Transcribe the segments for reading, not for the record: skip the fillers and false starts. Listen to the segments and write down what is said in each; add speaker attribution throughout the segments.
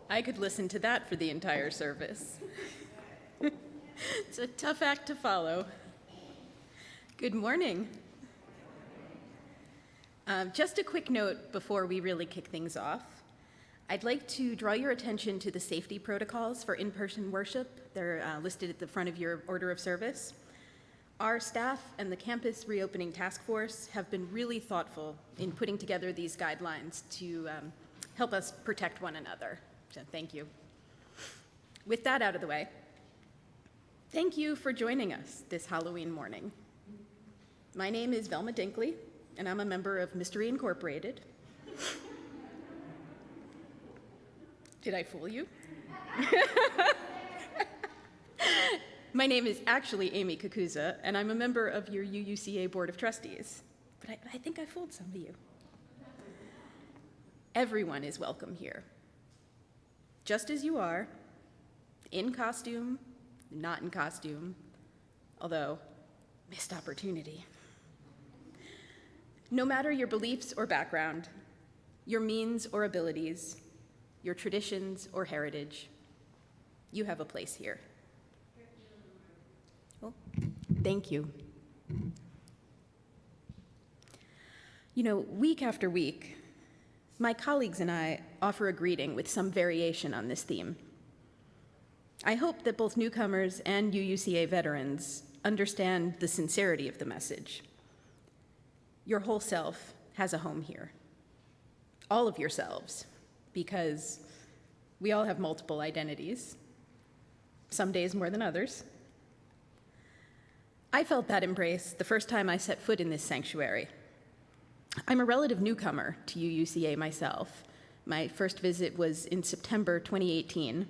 Speaker 1: I could listen to that for the entire service. It's a tough act to follow. Good morning. Just a quick note before we really kick things off. I'd like to draw your attention to the safety protocols for in-person worship. They're listed at the front of your order of service. Our staff and the Campus Reopening Task Force have been really thoughtful in putting together these guidelines to help us protect one another. So thank you. With that out of the way, thank you for joining us this Halloween morning. My name is Velma Dinkley, and I'm a member of Mystery Incorporated. Did I fool you? My name is actually Amy Kakuza, and I'm a member of your UUCA Board of Trustees. But I think I fooled some of you. Everyone is welcome here, just as you are, in costume, not in costume, although missed opportunity. No matter your beliefs or background, your means or abilities, your traditions or heritage, you have a place here. Oh, thank you. You know, week after week, my colleagues and I offer a greeting with some variation on this theme. I hope that both newcomers and UUCA veterans understand the sincerity of the message. Your whole self has a home here. All of yourselves, because we all have multiple identities, some days more than others. I felt that embrace the first time I set foot in this sanctuary. I'm a relative newcomer to UUCA myself. My first visit was in September 2018.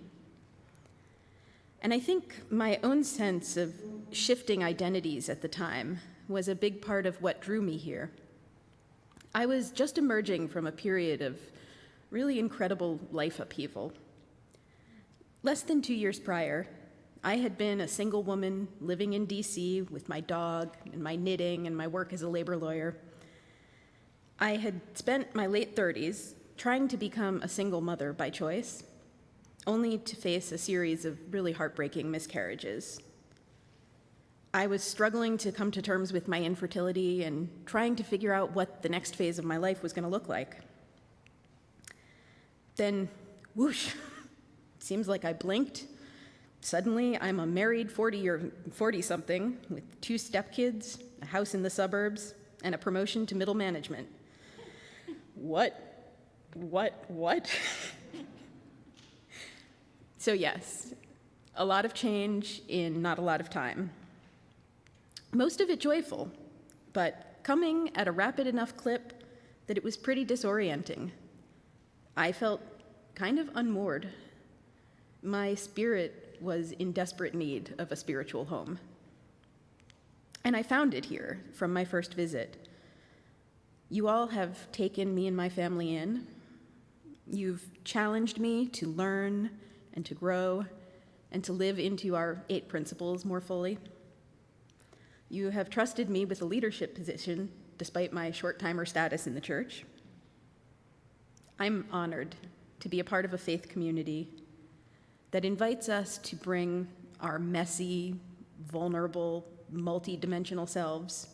Speaker 1: And I think my own sense of shifting identities at the time was a big part of what drew me here. I was just emerging from a period of really incredible life upheaval. Less than 2 years prior, I had been a single woman living in DC with my dog and my knitting and my work as a labor lawyer. I had spent my late 30s trying to become a single mother by choice, only to face a series of really heartbreaking miscarriages. I was struggling to come to terms with my infertility and trying to figure out what the next phase of my life was going to look like. Then, whoosh, seems like I blinked. Suddenly, I'm a married 40-something with 2 stepkids, a house in the suburbs, and a promotion to middle management. What? So yes, a lot of change in not a lot of time. Most of it joyful, but coming at a rapid enough clip that it was pretty disorienting. I felt kind of unmoored. My spirit was in desperate need of a spiritual home. And I found it here from my first visit. You all have taken me and my family in. You've challenged me to learn and to grow and to live into our 8 principles more fully. You have trusted me with a leadership position despite my short-timer status in the church. I'm honored to be a part of a faith community that invites us to bring our messy, vulnerable, multi-dimensional selves,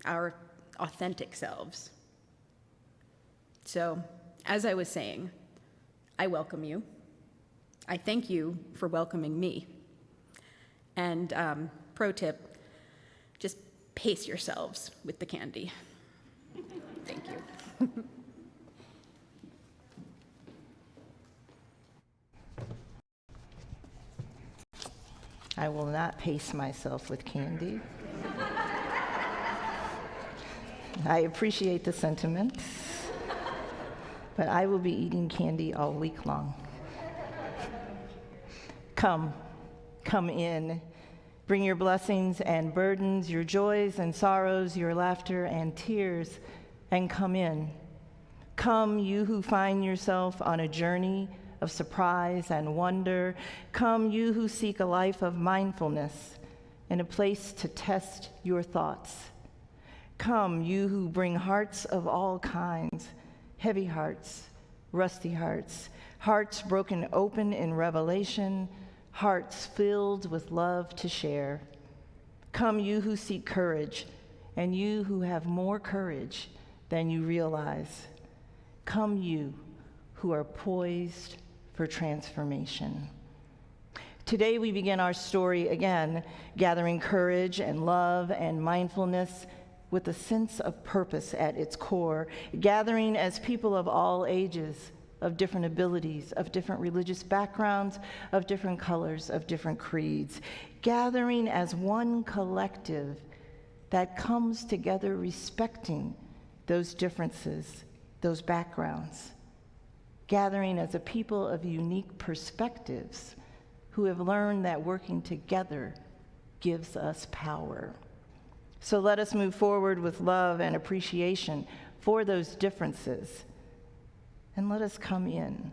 Speaker 1: our authentic selves. So, as I was saying, I welcome you. I thank you for welcoming me. And pro tip, just pace yourselves with the candy. Thank you.
Speaker 2: I will not pace myself with candy. I appreciate the sentiments, but I will be eating candy all week long. Come in. Bring your blessings and burdens, your joys and sorrows, your laughter and tears, and come in. Come, you who find yourself on a journey of surprise and wonder. Come, you who seek a life of mindfulness and a place to test your thoughts. Come, you who bring hearts of all kinds, heavy hearts, rusty hearts, hearts broken open in revelation, hearts filled with love to share. Come, you who seek courage, and you who have more courage than you realize. Come, you who are poised for transformation. Today we begin our story again, gathering courage and love and mindfulness with a sense of purpose at its core, gathering as people of all ages, of different abilities, of different religious backgrounds, of different colors, of different creeds, gathering as one collective that comes together respecting those differences, those backgrounds, gathering as a people of unique perspectives who have learned that working together gives us power. So let us move forward with love and appreciation for those differences. And let us come in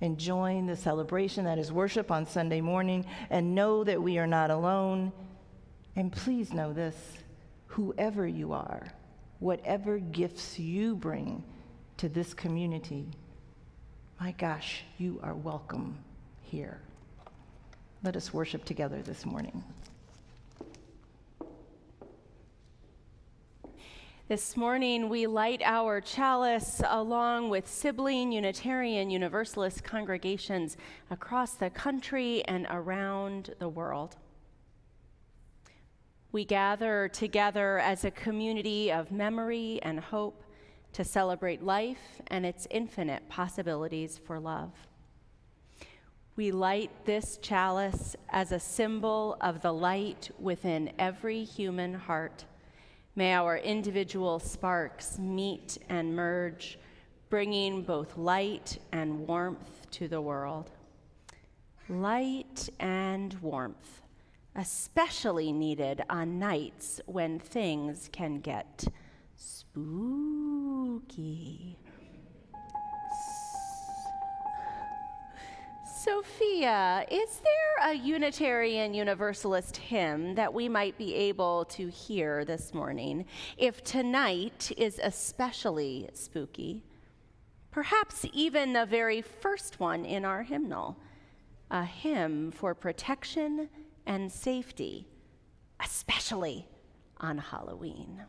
Speaker 2: and join the celebration that is worship on Sunday morning and know that we are not alone. And please know this, whoever you are, whatever gifts you bring to this community, my gosh, you are welcome here. Let us worship together this morning.
Speaker 3: This morning, we light our chalice along with sibling Unitarian Universalist congregations across the country and around the world. We gather together as a community of memory and hope to celebrate life and its infinite possibilities for love. We light this chalice as a symbol of the light within every human heart. May our individual sparks meet and merge, bringing both light and warmth to the world. Light and warmth, especially needed on nights when things can get spooky. Sophia, is there a Unitarian Universalist hymn that we might be able to hear this morning if tonight is especially spooky? Perhaps even the very first one in our hymnal, a hymn for protection and safety, especially on Halloween.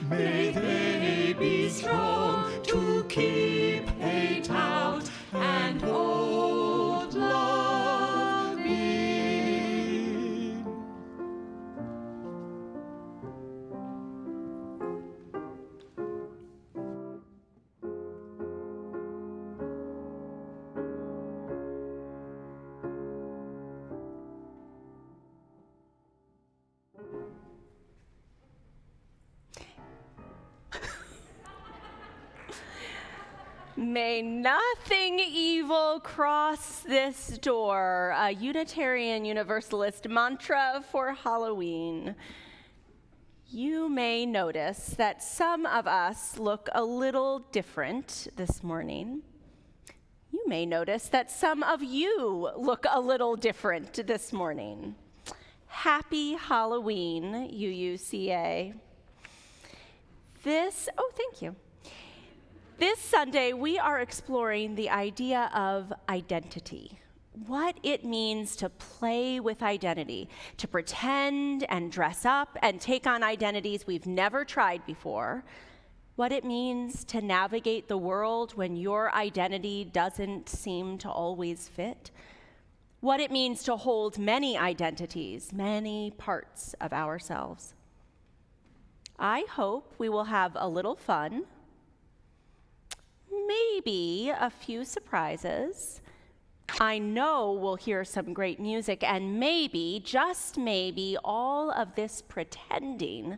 Speaker 4: May they be strong to keep hate out and old love in.
Speaker 3: May nothing evil cross this door, a Unitarian Universalist mantra for Halloween. You may notice that some of us look a little different this morning. You may notice that some of you look a little different this morning. Happy Halloween, UUCA. Thank you. This Sunday, we are exploring the idea of identity, what it means to play with identity, to pretend and dress up and take on identities we've never tried before, what it means to navigate the world when your identity doesn't seem to always fit, what it means to hold many identities, many parts of ourselves. I hope we will have a little fun, maybe a few surprises. I know we'll hear some great music, and maybe, just maybe, all of this pretending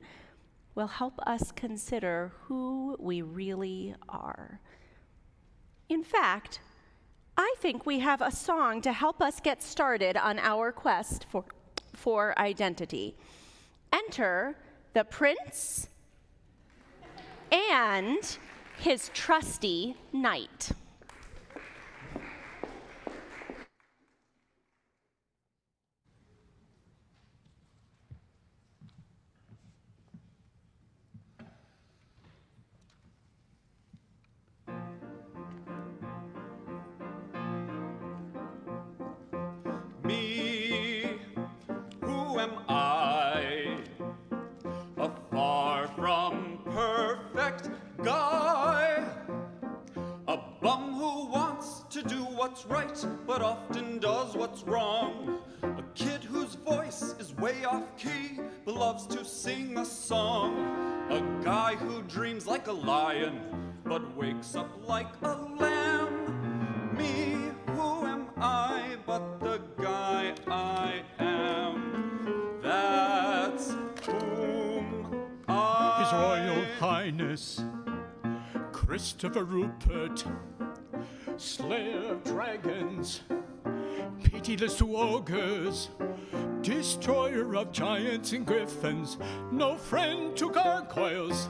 Speaker 3: will help us consider who we really are. In fact, I think we have a song to help us get started on our quest for identity. Enter the prince and his trusty knight.
Speaker 4: Me, who am I? A far from perfect guy. A bum who wants to do what's right, but often does what's wrong. A kid whose voice is way off key, but loves to sing a song. A guy who dreams like a lion, but wakes up like a lamb. Me, who am I but the guy I am? That's whom I...
Speaker 5: His Royal Highness, Christopher Rupert, Slayer of Dragons, pitiless to ogres, destroyer of giants and griffins, no friend to gargoyles,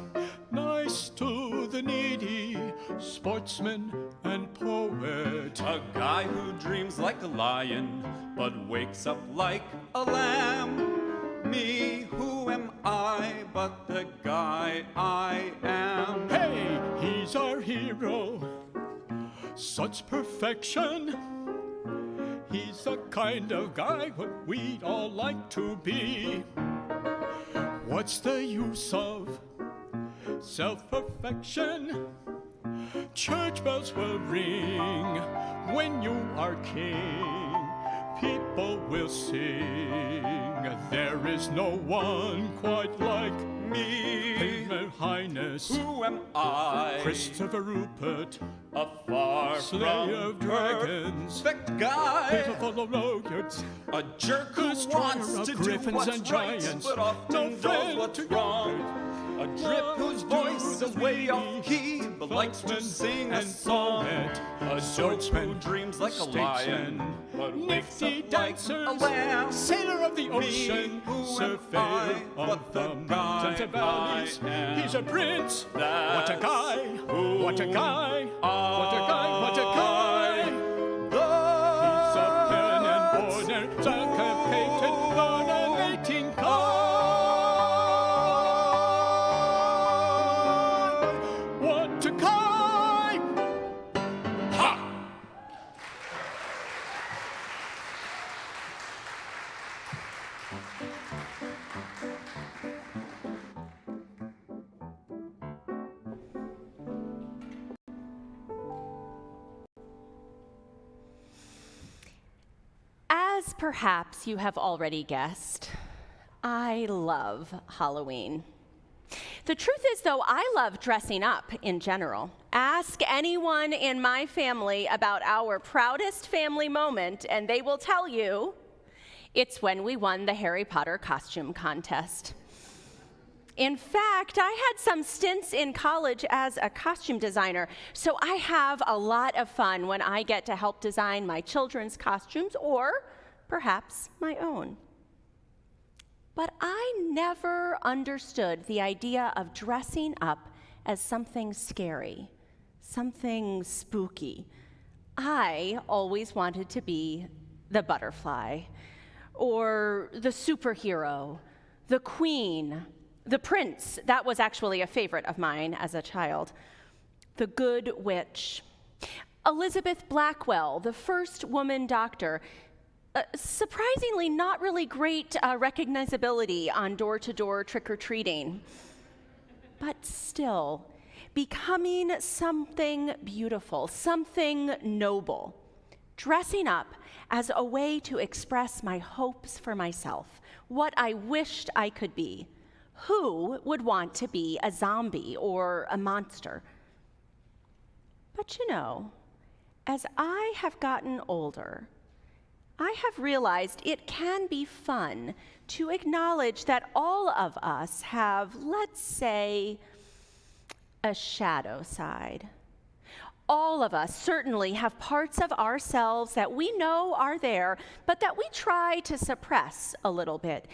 Speaker 5: nice to the needy, sportsman and poet.
Speaker 4: A guy who dreams like a lion, but wakes up like a lamb. Me, who am I but the guy I am?
Speaker 5: Hey, he's our hero, such perfection. He's the kind of guy what we'd all like to be. What's the use of self-perfection? Church bells will ring when you are king. People will sing. There is no one quite like
Speaker 4: Me,
Speaker 5: Your Highness,
Speaker 4: who am I?
Speaker 5: Christopher Rupert,
Speaker 4: A far
Speaker 5: Slayer
Speaker 4: from
Speaker 5: of dragons,
Speaker 4: perfect guy.
Speaker 5: pitiful of rogues,
Speaker 4: A jerk who
Speaker 5: destroyer
Speaker 4: wants
Speaker 5: of
Speaker 4: to do
Speaker 5: griffins
Speaker 4: what's
Speaker 5: and
Speaker 4: right,
Speaker 5: giants,
Speaker 4: but often
Speaker 5: no
Speaker 4: does
Speaker 5: friend
Speaker 4: what's
Speaker 5: to
Speaker 4: wrong. A drip whose voice is way off key, but likes to sing a song. A dope who dreams like a lion, but wakes
Speaker 5: nifty
Speaker 4: up like a
Speaker 5: dancers,
Speaker 4: lamb.
Speaker 5: sailor of the ocean,
Speaker 4: who am
Speaker 5: surveyor
Speaker 4: I
Speaker 5: of
Speaker 4: but
Speaker 5: the
Speaker 4: the
Speaker 5: mountains and
Speaker 4: guy
Speaker 5: valleys.
Speaker 4: I am?
Speaker 5: He's a prince. What a
Speaker 4: That's
Speaker 5: guy! What a guy! What a guy! What a guy! He's a pen and border, syncopated, ornamenting kind. What a guy! Ha!
Speaker 3: As perhaps you have already guessed, I love Halloween. The truth is, though, I love dressing up in general. Ask anyone in my family about our proudest family moment, and they will tell you it's when we won the Harry Potter costume contest. In fact, I had some stints in college as a costume designer, so I have a lot of fun when I get to help design my children's costumes, or perhaps my own. But I never understood the idea of dressing up as something scary, something spooky. I always wanted to be the butterfly, or the superhero, the queen, the prince. That was actually a favorite of mine as a child. The Good Witch. Elizabeth Blackwell, the first woman doctor. Surprisingly, not really great recognizability on door-to-door trick-or-treating. But still, becoming something beautiful, something noble. Dressing up as a way to express my hopes for myself, what I wished I could be. Who would want to be a zombie or a monster? But you know, as I have gotten older, I have realized it can be fun to acknowledge that all of us have, let's say, a shadow side. All of us certainly have parts of ourselves that we know are there, but that we try to suppress a little bit.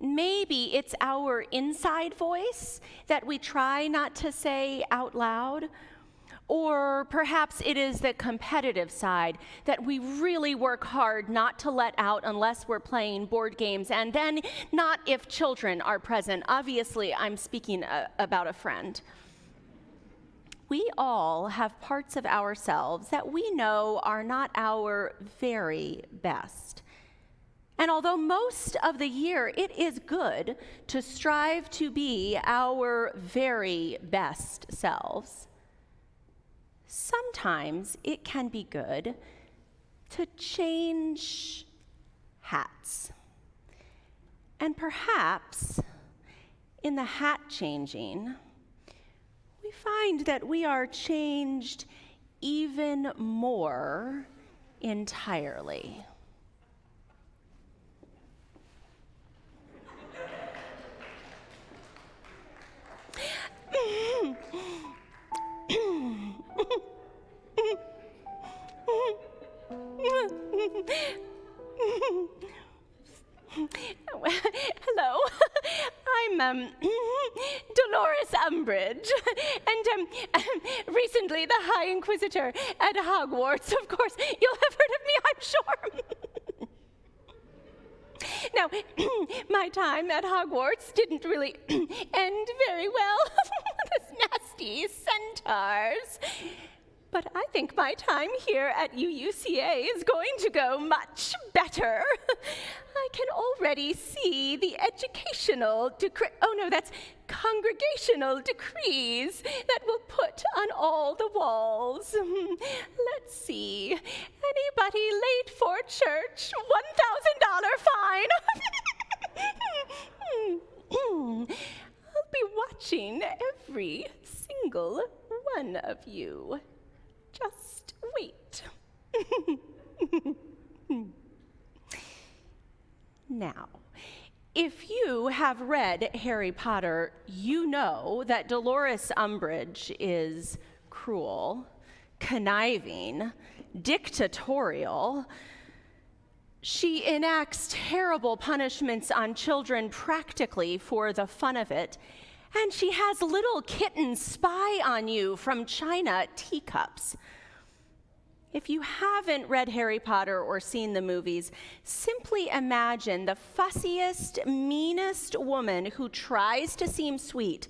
Speaker 3: Maybe it's our inside voice that we try not to say out loud. Or perhaps it is the competitive side that we really work hard not to let out unless we're playing board games, and then not if children are present. Obviously, I'm speaking about a friend. We all have parts of ourselves that we know are not our very best. And although most of the year it is good to strive to be our very best selves, sometimes it can be good to change hats. And perhaps in the hat changing, we find that we are changed even more entirely. Hello, I'm Dolores Umbridge, and recently the High Inquisitor at Hogwarts. Of course, you'll have heard of me, I'm sure. Now, my time at Hogwarts didn't really end very well. Those nasty centaurs. But I think my time here at UUCA is going to go much better. I can already see the congregational decrees that we'll put on all the walls. Let's see. Anybody late for church? $1,000 fine. I'll be watching every single one of you. Just wait. Now, if you have read Harry Potter, you know that Dolores Umbridge is cruel, conniving, dictatorial. She enacts terrible punishments on children practically for the fun of it. And she has little kittens spy on you from china teacups. If you haven't read Harry Potter or seen the movies, simply imagine the fussiest, meanest woman who tries to seem sweet,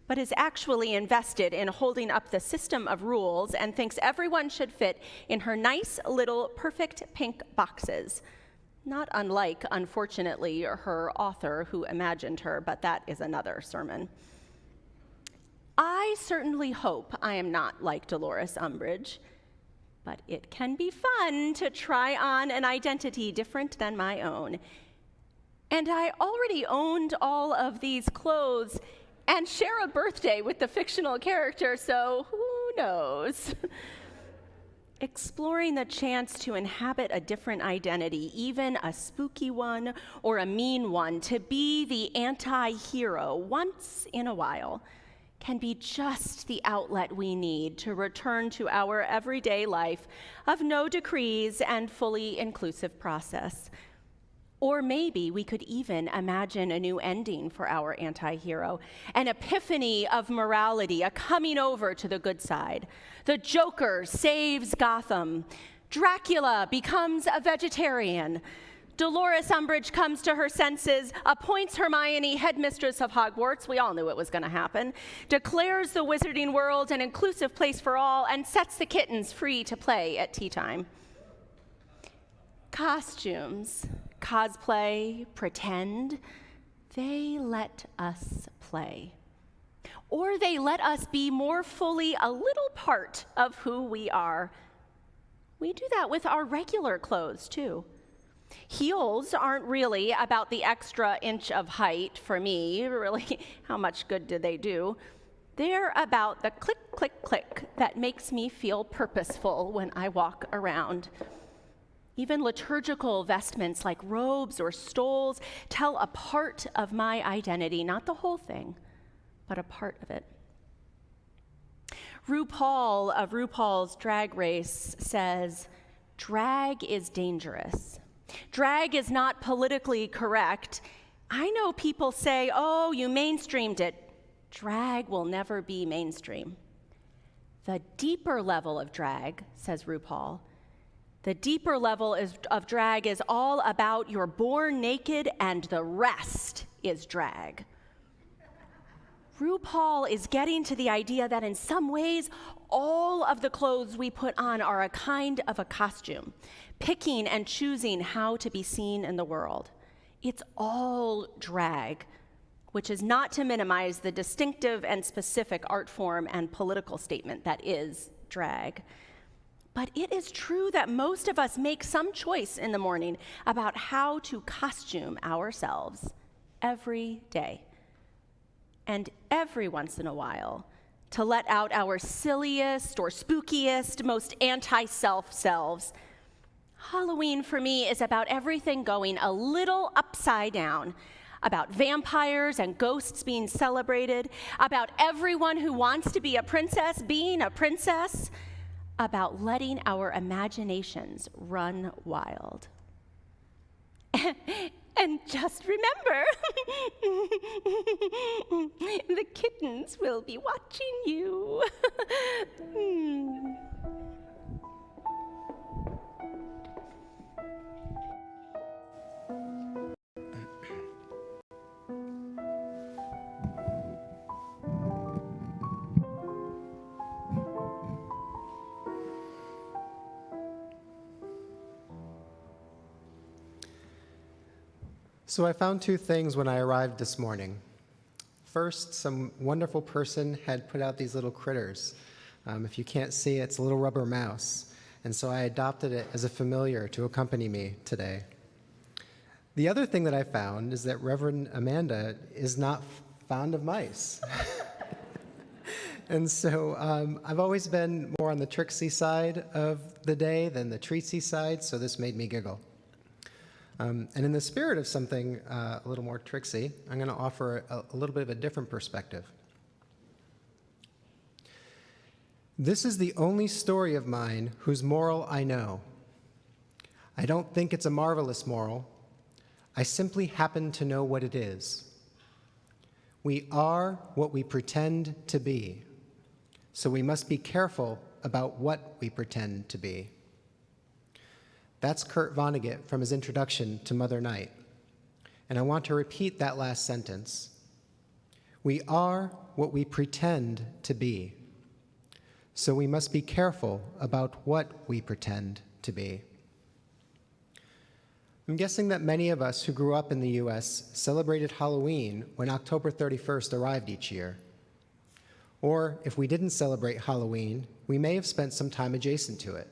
Speaker 3: but is actually invested in holding up the system of rules and thinks everyone should fit in her nice little perfect pink boxes. Not unlike, unfortunately, her author who imagined her, but that is another sermon. I certainly hope I am not like Dolores Umbridge, but it can be fun to try on an identity different than my own. And I already owned all of these clothes and share a birthday with the fictional character, so who knows? Exploring the chance to inhabit a different identity, even a spooky one or a mean one, to be the anti-hero once in a while, can be just the outlet we need to return to our everyday life of no decrees and fully inclusive process. Or maybe we could even imagine a new ending for our anti-hero, an epiphany of morality, a coming over to the good side. The Joker saves Gotham. Dracula becomes a vegetarian. Dolores Umbridge comes to her senses, appoints Hermione headmistress of Hogwarts, we all knew it was going to happen, declares the wizarding world an inclusive place for all, and sets the kittens free to play at tea time. Costumes, cosplay, pretend, they let us play. Or they let us be more fully a little part of who we are. We do that with our regular clothes, too. Heels aren't really about the extra inch of height for me. Really, how much good do they do? They're about the click, click, click that makes me feel purposeful when I walk around. Even liturgical vestments like robes or stoles tell a part of my identity, not the whole thing, but a part of it. RuPaul of RuPaul's Drag Race says, drag is dangerous. Drag is not politically correct. I know people say, oh, you mainstreamed it. Drag will never be mainstream. The deeper level of drag, says RuPaul, the deeper level of drag is all about you're born naked and the rest is drag. RuPaul is getting to the idea that in some ways, all of the clothes we put on are a kind of a costume, picking and choosing how to be seen in the world. It's all drag, which is not to minimize the distinctive and specific art form and political statement that is drag. But it is true that most of us make some choice in the morning about how to costume ourselves every day. And every once in a while, to let out our silliest or spookiest, most anti-self selves. Halloween for me is about everything going a little upside down, about vampires and ghosts being celebrated, about everyone who wants to be a princess being a princess, about letting our imaginations run wild. And just remember, the kittens will be watching you.
Speaker 6: So I found two things when I arrived this morning. First, some wonderful person had put out these little critters. If you can't see it, it's a little rubber mouse. And so I adopted it as a familiar to accompany me today. The other thing that I found is that Reverend Amanda is not fond of mice. And so I've always been more on the tricksy side of the day than the treatsy side, so this made me giggle. And in the spirit of something a little more tricksy, I'm going to offer a little bit of a different perspective. This is the only story of mine whose moral I know. I don't think it's a marvelous moral. I simply happen to know what it is. We are what we pretend to be, so we must be careful about what we pretend to be. That's Kurt Vonnegut from his introduction to Mother Night. And I want to repeat that last sentence. We are what we pretend to be. So we must be careful about what we pretend to be. I'm guessing that many of us who grew up in the US celebrated Halloween when October 31st arrived each year. Or if we didn't celebrate Halloween, we may have spent some time adjacent to it,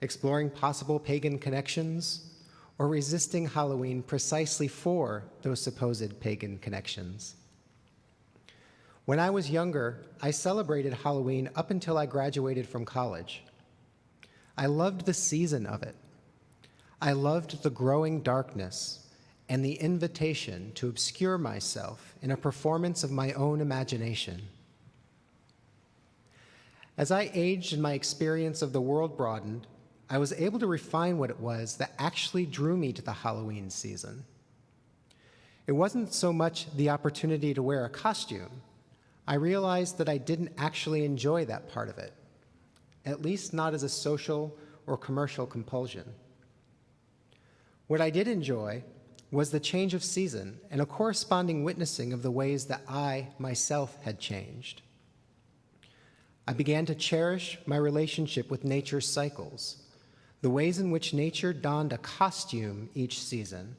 Speaker 6: exploring possible pagan connections, or resisting Halloween precisely for those supposed pagan connections. When I was younger, I celebrated Halloween up until I graduated from college. I loved the season of it. I loved the growing darkness and the invitation to obscure myself in a performance of my own imagination. As I aged and my experience of the world broadened, I was able to refine what it was that actually drew me to the Halloween season. It wasn't so much the opportunity to wear a costume. I realized that I didn't actually enjoy that part of it, at least not as a social or commercial compulsion. What I did enjoy was the change of season and a corresponding witnessing of the ways that I, myself, had changed. I began to cherish my relationship with nature's cycles, the ways in which nature donned a costume each season,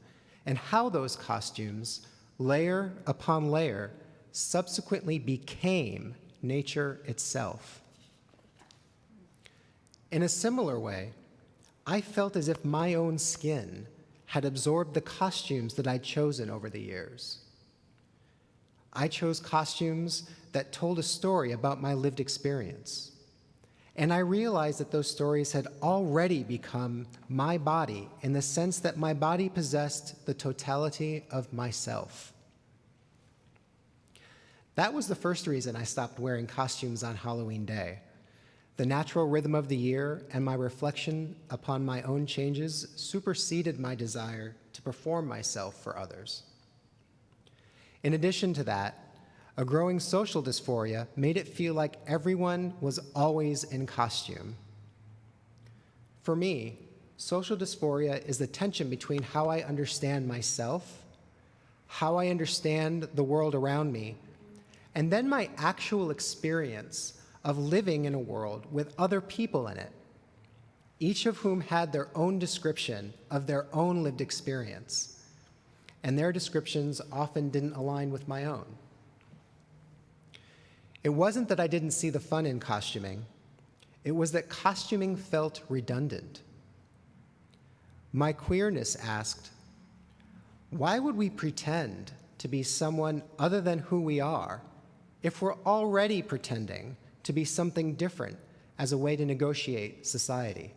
Speaker 6: and how those costumes, layer upon layer, subsequently became nature itself. In a similar way, I felt as if my own skin had absorbed the costumes that I'd chosen over the years. I chose costumes that told a story about my lived experience. And I realized that those stories had already become my body in the sense that my body possessed the totality of myself. That was the first reason I stopped wearing costumes on Halloween Day. The natural rhythm of the year and my reflection upon my own changes superseded my desire to perform myself for others. In addition to that, a growing social dysphoria made it feel like everyone was always in costume. For me, social dysphoria is the tension between how I understand myself, how I understand the world around me, and then my actual experience of living in a world with other people in it, each of whom had their own description of their own lived experience, and their descriptions often didn't align with my own. It wasn't that I didn't see the fun in costuming, it was that costuming felt redundant. My queerness asked, why would we pretend to be someone other than who we are if we're already pretending to be something different as a way to negotiate society?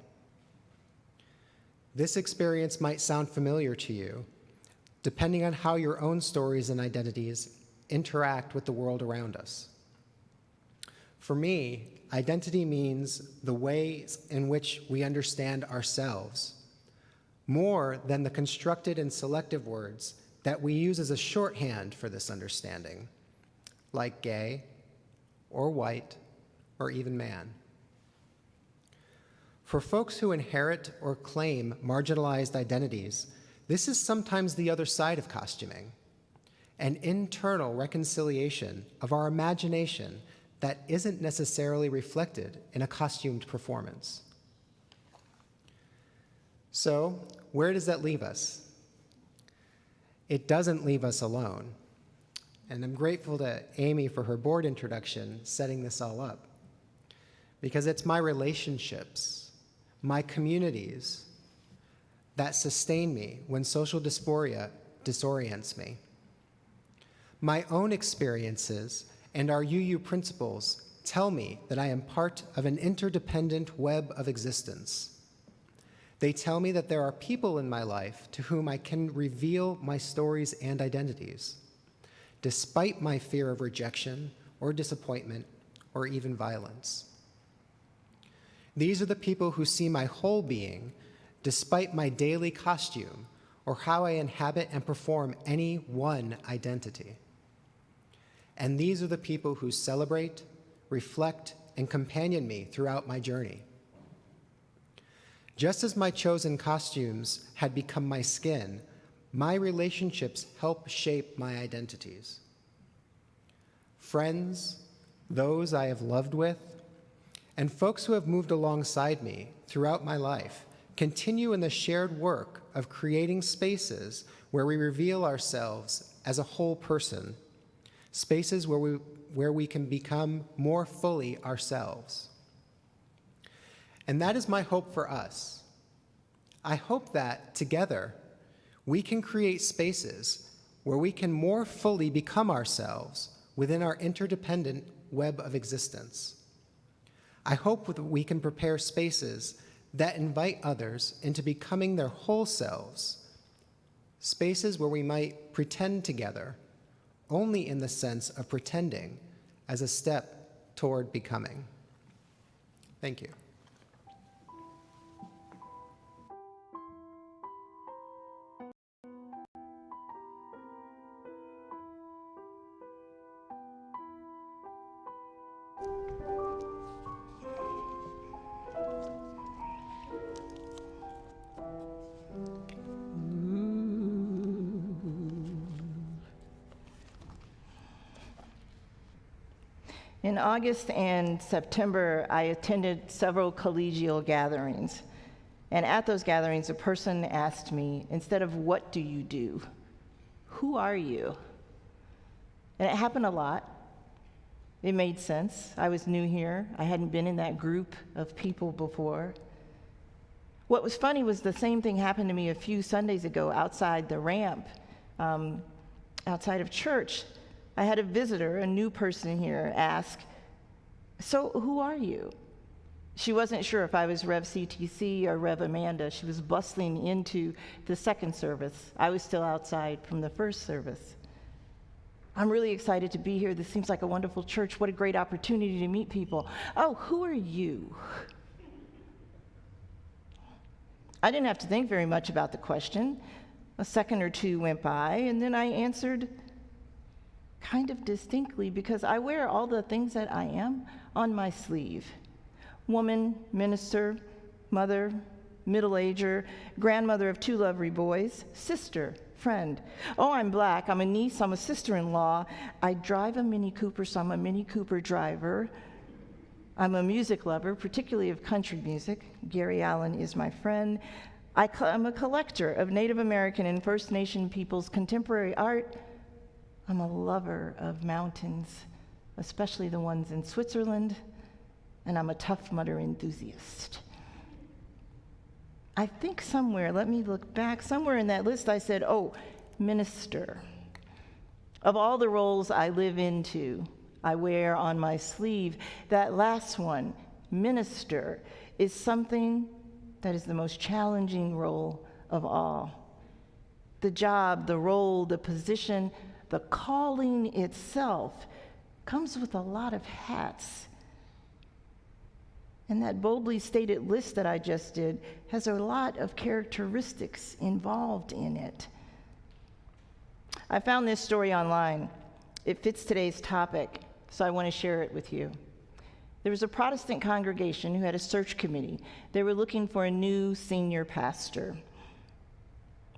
Speaker 6: This experience might sound familiar to you, depending on how your own stories and identities interact with the world around us. For me, identity means the ways in which we understand ourselves, more than the constructed and selective words that we use as a shorthand for this understanding, like gay, or white, or even man. For folks who inherit or claim marginalized identities, this is sometimes the other side of costuming, an internal reconciliation of our imagination that isn't necessarily reflected in a costumed performance. So, where does that leave us? It doesn't leave us alone. And I'm grateful to Amy for her board introduction, setting this all up. Because it's my relationships, my communities, that sustain me when social dysphoria disorients me. My own experiences and our UU principles tell me that I am part of an interdependent web of existence. They tell me that there are people in my life to whom I can reveal my stories and identities, despite my fear of rejection or disappointment or even violence. These are the people who see my whole being, despite my daily costume or how I inhabit and perform any one identity. And these are the people who celebrate, reflect, and companion me throughout my journey. Just as my chosen costumes had become my skin, my relationships help shape my identities. Friends, those I have loved with, and folks who have moved alongside me throughout my life continue in the shared work of creating spaces where we reveal ourselves as a whole person, spaces where we can become more fully ourselves. And that is my hope for us. I hope that together we can create spaces where we can more fully become ourselves within our interdependent web of existence. I hope that we can prepare spaces that invite others into becoming their whole selves, spaces where we might pretend together, only in the sense of pretending as a step toward becoming. Thank you.
Speaker 2: In August and September, I attended several collegial gatherings. And at those gatherings, a person asked me, instead of "what do you do?" "Who are you?" And it happened a lot. It made sense. I was new here. I hadn't been in that group of people before. What was funny was the same thing happened to me a few Sundays ago outside the ramp, outside of church. I had a visitor, a new person here, ask, "So who are you?" She wasn't sure if I was Rev CTC or Rev Amanda. She was bustling into the second service. I was still outside from the first service. "I'm really excited to be here. This seems like a wonderful church. What a great opportunity to meet people." "Oh, who are you?" I didn't have to think very much about the question. A second or two went by, and then I answered kind of distinctly, because I wear all the things that I am on my sleeve. Woman, minister, mother, middle-ager, grandmother of 2 lovely boys, sister, friend. Oh, I'm Black. I'm a niece. I'm a sister-in-law. I drive a Mini Cooper, so I'm a Mini Cooper driver. I'm a music lover, particularly of country music. Gary Allan is my friend. I'm a collector of Native American and First Nation peoples' contemporary art. I'm a lover of mountains, especially the ones in Switzerland, and I'm a Tough Mudder enthusiast. I think somewhere, let me look back, somewhere in that list I said, "Oh, minister." Of all the roles I live into, I wear on my sleeve, that last one, minister, is something that is the most challenging role of all. The job, the role, the position, the calling itself comes with a lot of hats. And that boldly stated list that I just did has a lot of characteristics involved in it. I found this story online. It fits today's topic, so I want to share it with you. There was a Protestant congregation who had a search committee. They were looking for a new senior pastor.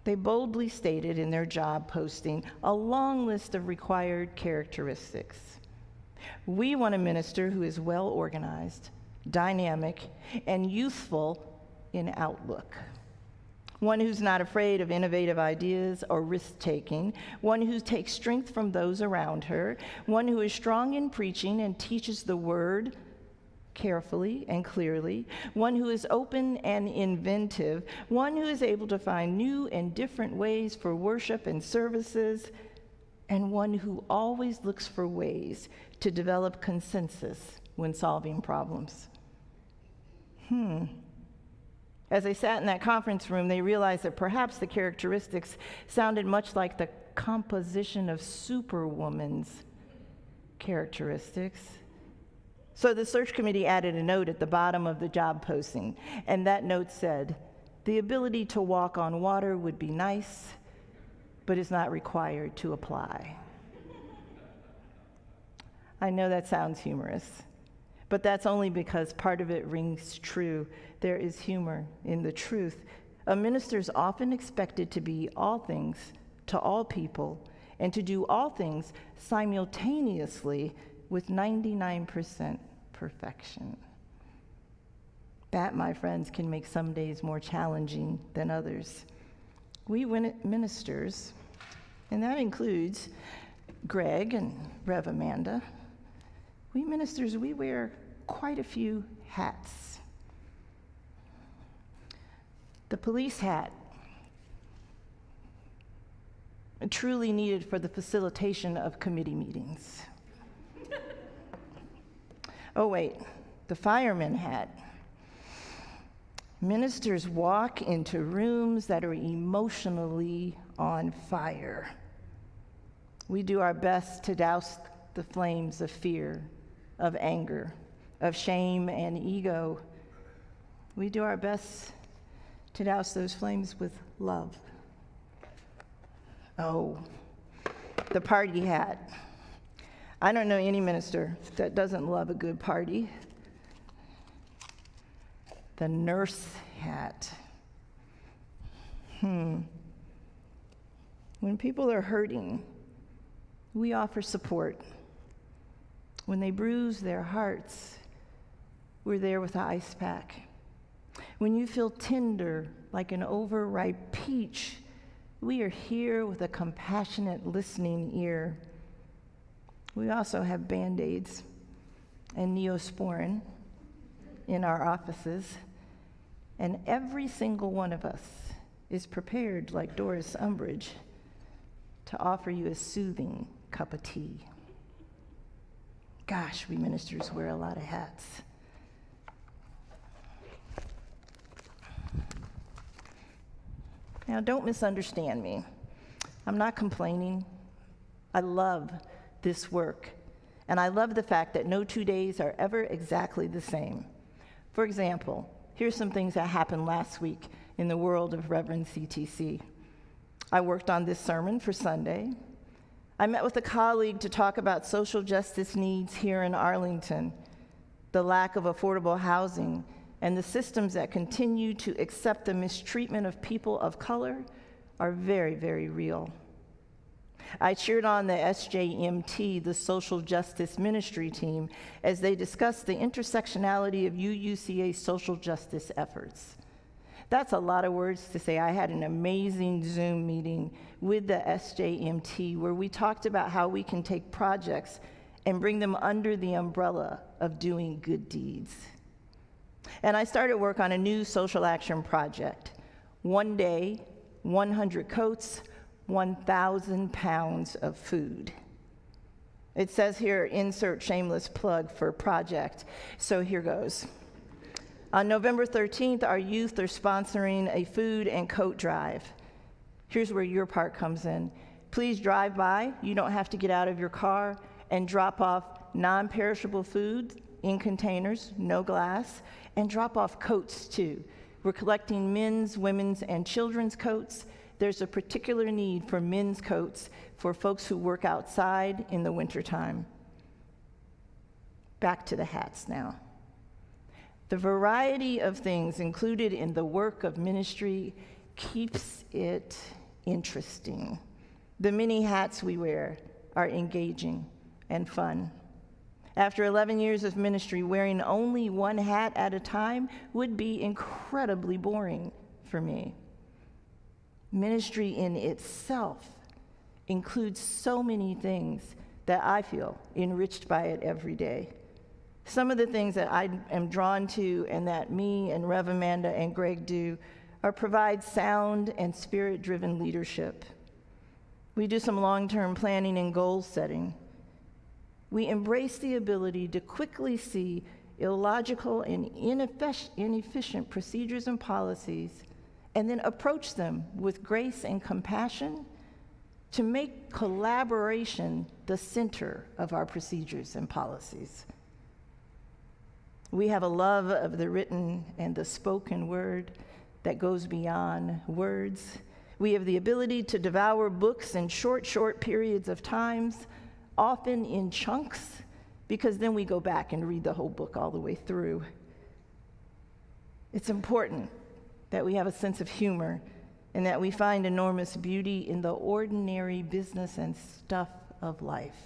Speaker 2: They boldly stated in their job posting a long list of required characteristics. "We want a minister who is well organized, dynamic, and youthful in outlook. One who's not afraid of innovative ideas or risk-taking. One who takes strength from those around her. One who is strong in preaching and teaches the word carefully and clearly. One who is open and inventive. One who is able to find new and different ways for worship and services. And one who always looks for ways to develop consensus when solving problems." As they sat in that conference room, they realized that perhaps the characteristics sounded much like the composition of Superwoman's characteristics. So the search committee added a note at the bottom of the job posting, and that note said, "The ability to walk on water would be nice, but is not required to apply." I know that sounds humorous, but that's only because part of it rings true. There is humor in the truth. A minister is often expected to be all things to all people and to do all things simultaneously with 99% perfection. That, my friends, can make some days more challenging than others. We ministers, and that includes Greg and Rev Amanda, we ministers, we wear quite a few hats. The police hat, truly needed for the facilitation of committee meetings. Oh wait, the fireman hat. Ministers walk into rooms that are emotionally on fire. We do our best to douse the flames of fear, of anger, of shame and ego. We do our best to douse those flames with love. Oh, the party hat. I don't know any minister that doesn't love a good party. The nurse hat. When people are hurting, we offer support. When they bruise their hearts, we're there with the ice pack. When you feel tender like an overripe peach, we are here with a compassionate listening ear. We also have Band-Aids and Neosporin in our offices, and every single one of us is prepared, like Doris Umbridge, to offer you a soothing cup of tea. Gosh, we ministers wear a lot of hats. Now, don't misunderstand me. I'm not complaining. I love this work, and I love the fact that no 2 days are ever exactly the same. For example, here's some things that happened last week in the world of Reverend CTC. I worked on this sermon for Sunday. I met with a colleague to talk about social justice needs here in Arlington, the lack of affordable housing, and the systems that continue to accept the mistreatment of people of color are very, very real. I cheered on the SJMT, the Social Justice Ministry team, as they discussed the intersectionality of UUCA's social justice efforts. That's a lot of words to say. I had an amazing Zoom meeting with the SJMT where we talked about how we can take projects and bring them under the umbrella of doing good deeds. And I started work on a new social action project. 1 day, 100 coats, 1,000 pounds of food. It says here, insert shameless plug for project. So here goes. On November 13th, our youth are sponsoring a food and coat drive. Here's where your part comes in. Please drive by. You don't have to get out of your car, and drop off non-perishable food in containers, no glass, and drop off coats too. We're collecting men's, women's, and children's coats. There's a particular need for men's coats for folks who work outside in the wintertime. Back to the hats now. The variety of things included in the work of ministry keeps it interesting. The many hats we wear are engaging and fun. After 11 years of ministry, wearing only one hat at a time would be incredibly boring for me. Ministry in itself includes so many things that I feel enriched by it every day. Some of the things that I am drawn to and that me and Rev. Amanda and Greg do are provide sound and spirit-driven leadership. We do some long-term planning and goal setting. We embrace the ability to quickly see illogical and inefficient procedures and policies and then approach them with grace and compassion to make collaboration the center of our procedures and policies. We have a love of the written and the spoken word that goes beyond words. We have the ability to devour books in short periods of times, often in chunks, because then we go back and read the whole book all the way through. It's important that we have a sense of humor and that we find enormous beauty in the ordinary business and stuff of life.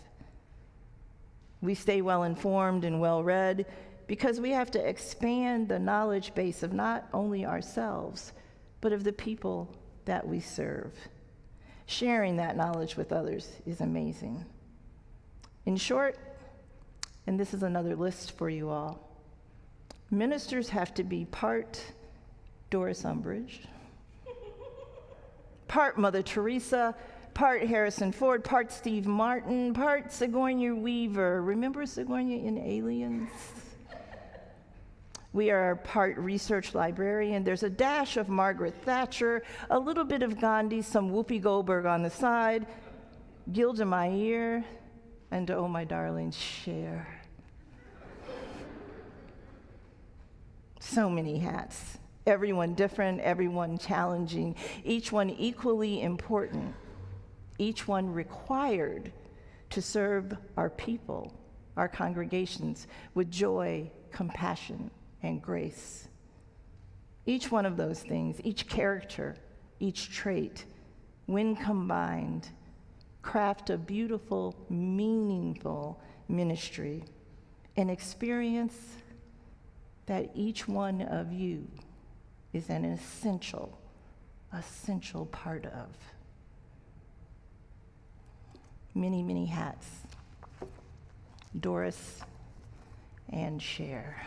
Speaker 2: We stay well informed and well read because we have to expand the knowledge base of not only ourselves, but of the people that we serve. Sharing that knowledge with others is amazing. In short, and this is another list for you all, ministers have to be part Doris Umbridge, part Mother Teresa, part Harrison Ford, part Steve Martin, part Sigourney Weaver. Remember Sigourney in Aliens? We are part research librarian. There's a dash of Margaret Thatcher, a little bit of Gandhi, some Whoopi Goldberg on the side, Gilda Meir, and oh my darling, Cher. So many hats. Everyone different, everyone challenging, each one equally important, each one required to serve our people, our congregations, with joy, compassion, and grace. Each one of those things, each character, each trait, when combined, craft a beautiful, meaningful ministry, an experience that each one of you is an essential part of. Many, many hats. Doris and Cher.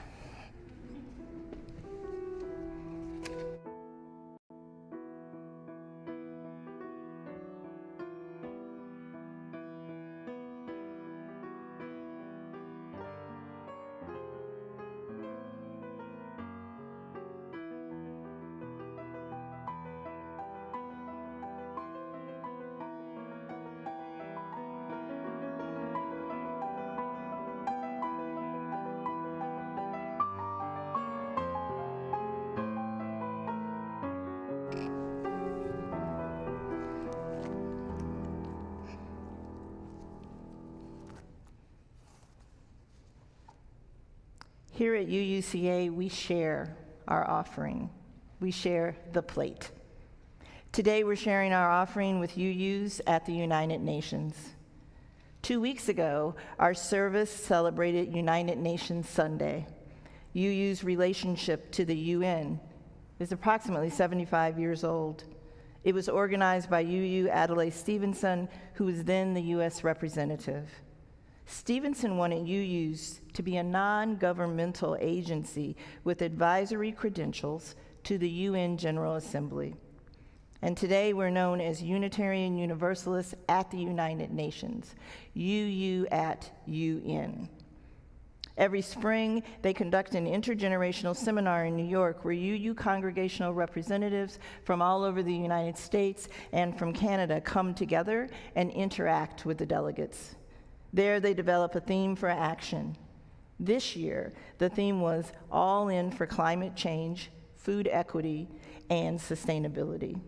Speaker 2: Here at UUCA, we share our offering. We share the plate. Today, we're sharing our offering with UUs at the United Nations. 2 weeks ago, our service celebrated United Nations Sunday. UU's relationship to the UN is approximately 75 years old. It was organized by UU Adlai Stevenson, who was then the U.S. representative. Stevenson wanted UUs to be a non-governmental agency with advisory credentials to the UN General Assembly. And today we're known as Unitarian Universalists at the United Nations, UU at UN. Every spring, they conduct an intergenerational seminar in New York where UU congregational representatives from all over the United States and from Canada come together and interact with the delegates. There, they develop a theme for action. This year, the theme was All In for Climate Change, Food Equity, and Sustainability.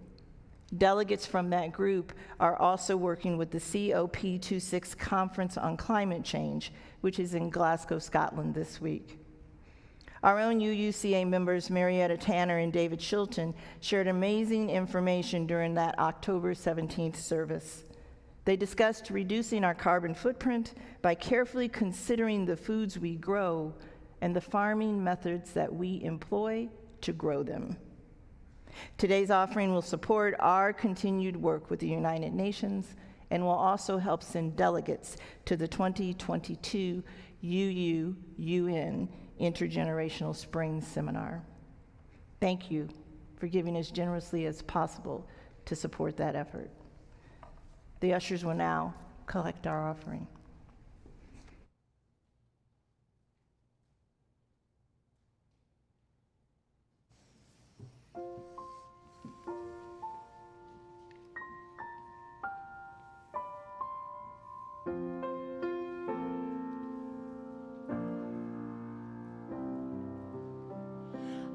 Speaker 2: Delegates from that group are also working with the COP26 Conference on Climate Change, which is in Glasgow, Scotland this week. Our own UUCA members, Marietta Tanner and David Shilton, shared amazing information during that October 17th service. They discussed reducing our carbon footprint by carefully considering the foods we grow and the farming methods that we employ to grow them. Today's offering will support our continued work with the United Nations and will also help send delegates to the 2022 UU-UN Intergenerational Spring Seminar. Thank you for giving as generously as possible to support that effort. The ushers will now collect our offering.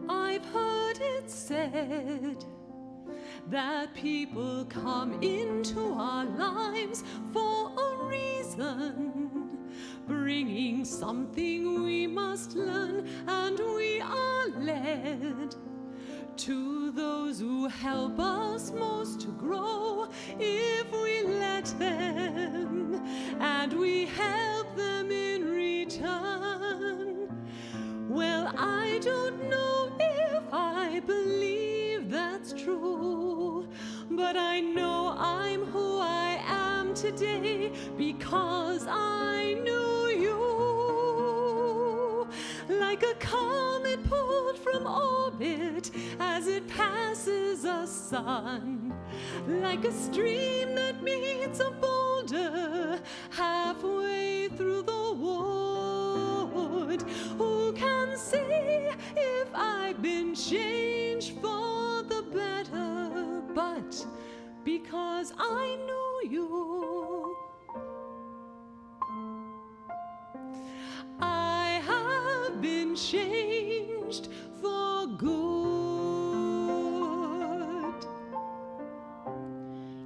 Speaker 7: I've heard it said that people come into our lives for a reason, bringing something we must learn, and we are led to those who help us most to grow if we let them, and we help them in return. Well, I don't know if I believe that's true, but I know I'm who I am today because I knew you. Like a comet pulled from orbit as it passes a sun, like a stream that meets a boulder halfway through the wood. Who can say if I've been changed for the better? But because I knew you, I have been changed for good.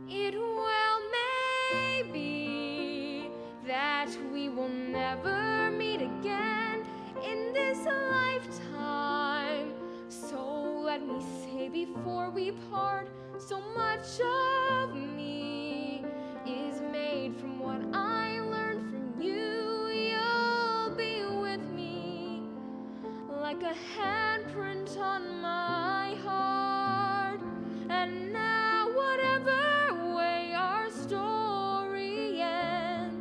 Speaker 8: It well may be that we will never meet again in this lifetime. So let me say before we part, so much of me is made from what I learned from you a handprint on my heart. And now, whatever way our story ends,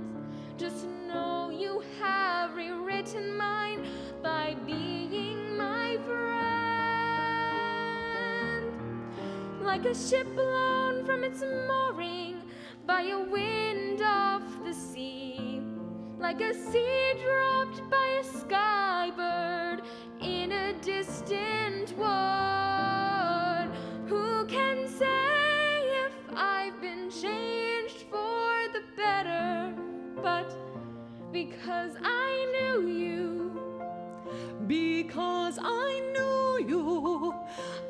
Speaker 8: just know you have rewritten mine by being my friend. Like a ship blown from its mooring by a wind off the sea, like a seed dropped by a skybird in a distant wood. Who can say if I've been changed for the better? But because I knew you,
Speaker 7: Because I knew you,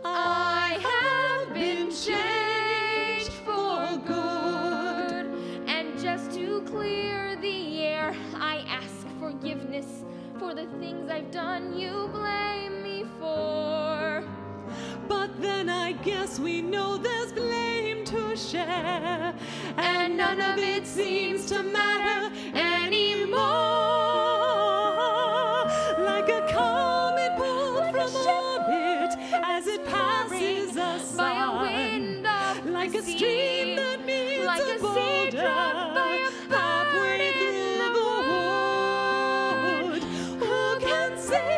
Speaker 8: I have been changed for good. And just to clear the air, I ask forgiveness for the things I've done you blame me for.
Speaker 7: but then I guess we know there's blame to share, and none of it seems to matter anymore. Like a comet pulled from orbit as it passes us
Speaker 8: By a
Speaker 7: on.
Speaker 8: wind of
Speaker 7: Like
Speaker 8: the
Speaker 7: a
Speaker 8: sea,
Speaker 7: stream that meets
Speaker 8: like
Speaker 7: a
Speaker 8: a seed dropped by a
Speaker 7: halfway
Speaker 8: bird in
Speaker 7: through the wood. Who can say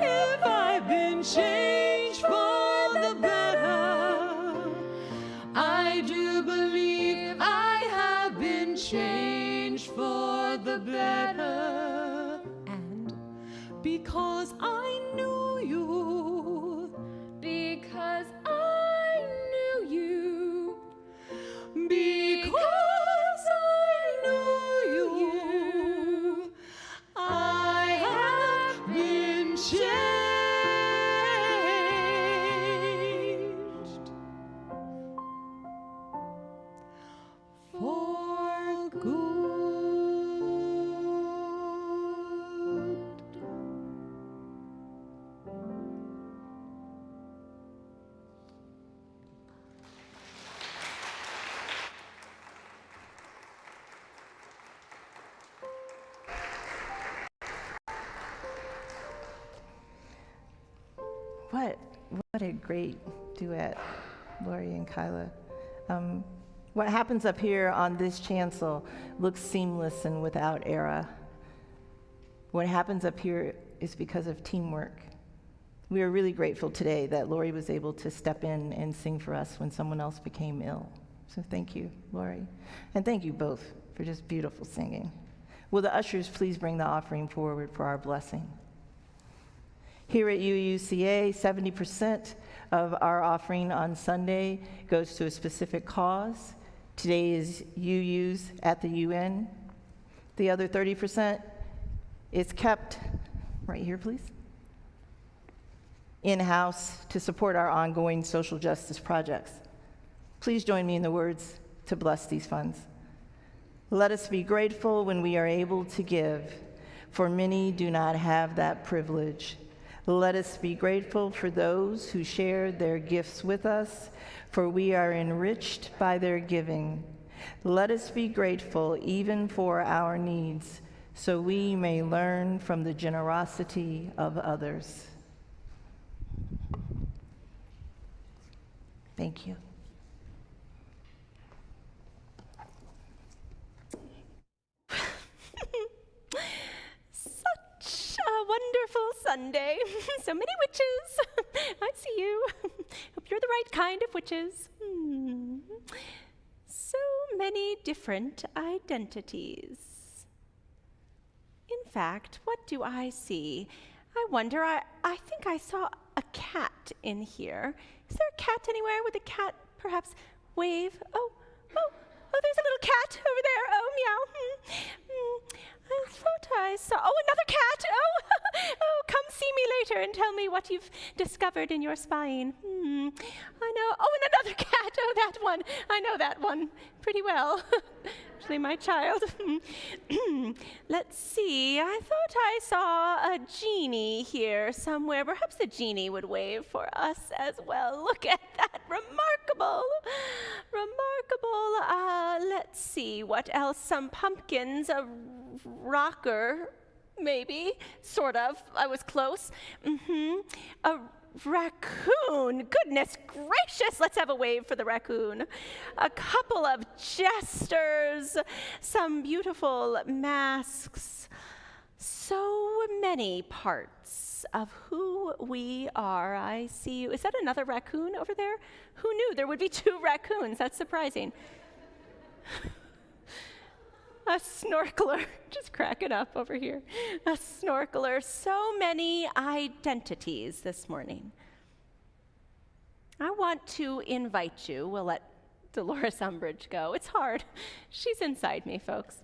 Speaker 7: if I've been changed for the better? I do believe I have been changed for the better. And because I knew you,
Speaker 8: because I knew you.
Speaker 7: because I knew you, I have been changed for good.
Speaker 2: What a great duet, Lori and Kyla. What happens up here on this chancel looks seamless and without error. What happens up here is because of teamwork. We are really grateful today that Lori was able to step in and sing for us when someone else became ill. So thank you, Lori. And thank you both for just beautiful singing. Will the ushers please bring the offering forward for our blessing? Here at UUCA, 70% of our offering on Sunday goes to a specific cause. Today is UU's at the UN. The other 30% is kept, right here please, in-house to support our ongoing social justice projects. Please join me in the words to bless these funds. Let us be grateful when we are able to give, for many do not have that privilege. Let us be grateful for those who share their gifts with us, for we are enriched by their giving. Let us be grateful even for our needs, so we may learn from the generosity of others. Thank you.
Speaker 3: Such a wonderful Sunday. So many witches. I see you. Hope you're the right kind of witches. So many different identities. In fact, what do I see? I wonder, I think I saw a cat in here. Is there a cat anywhere? Would the cat perhaps wave? Oh, there's a little cat over there. Oh, meow. I thought I saw, another cat. Oh, come see me later and tell me what you've discovered in your spying. I know, and another cat. Oh, that one. I know that one pretty well. Actually, my child. Let's see, I thought I saw a genie here somewhere. Perhaps the genie would wave for us as well. Look at that, remarkable. Let's see, what else? Some pumpkins, a rocker. Maybe, sort of. I was close. A raccoon. Goodness gracious, let's have a wave for the raccoon. A couple of jesters, some beautiful masks. So many parts of who we are. I see you. Is that another raccoon over there? Who knew there would be 2 raccoons? That's surprising. A snorkeler, just cracking up over here. A snorkeler, so many identities this morning. I want to invite you, we'll let Dolores Umbridge go. It's hard. She's inside me, folks.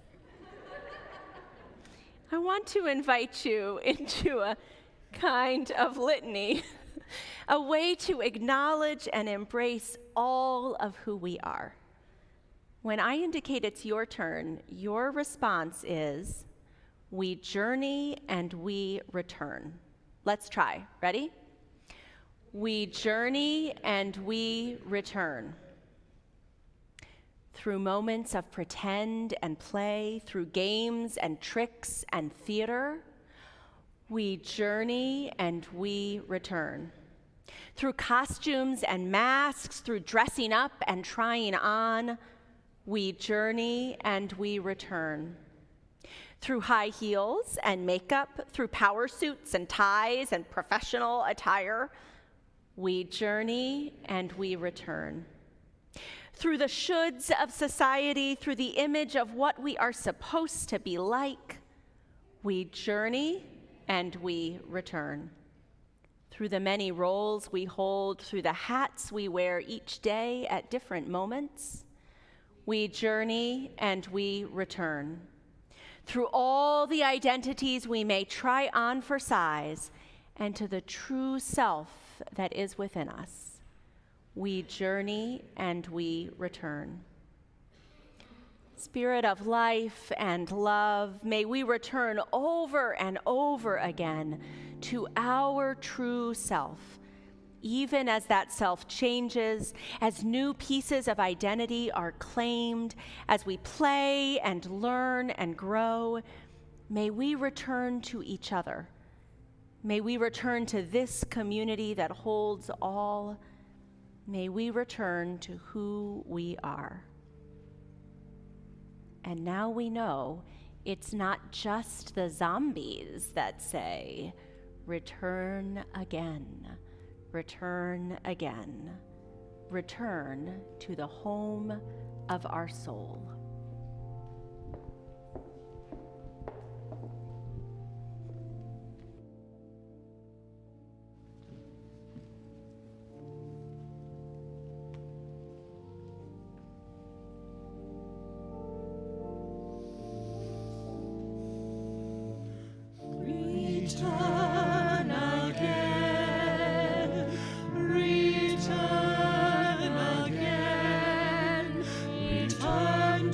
Speaker 3: I want to invite you into a kind of litany, a way to acknowledge and embrace all of who we are. When I indicate it's your turn, your response is, we journey and we return. Let's try. Ready? We journey and we return. Through moments of pretend and play, through games and tricks and theater, we journey and we return. Through costumes and masks, through dressing up and trying on, we journey and we return. Through high heels and makeup, through power suits and ties and professional attire, we journey and we return. Through the shoulds of society, through the image of what we are supposed to be like, we journey and we return. Through the many roles we hold, through the hats we wear each day at different moments, we journey and we return. Through all the identities we may try on for size, and to the true self that is within us, we journey and we return. Spirit of life and love, may we return over and over again to our true self, even as that self changes, as new pieces of identity are claimed, as we play and learn and grow, may we return to each other. May we return to this community that holds all. May we return to who we are. And now we know it's not just the zombies that say, return again. Return again. Return to the home of our soul.
Speaker 7: Return again, return again, return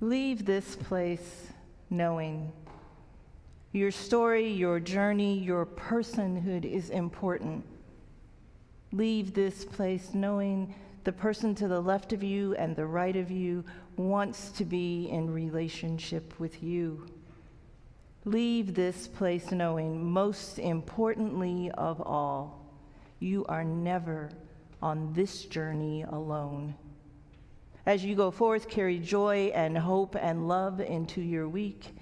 Speaker 2: Leave this place knowing your story, your journey, your personhood is important. Leave this place knowing the person to the left of you and the right of you wants to be in relationship with you. Leave this place knowing, most importantly of all, you are never on this journey alone. As you go forth, carry joy and hope and love into your week.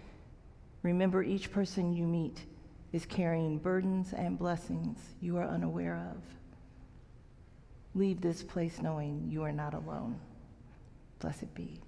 Speaker 2: Remember, each person you meet is carrying burdens and blessings you are unaware of. Leave this place knowing you are not alone. Blessed be.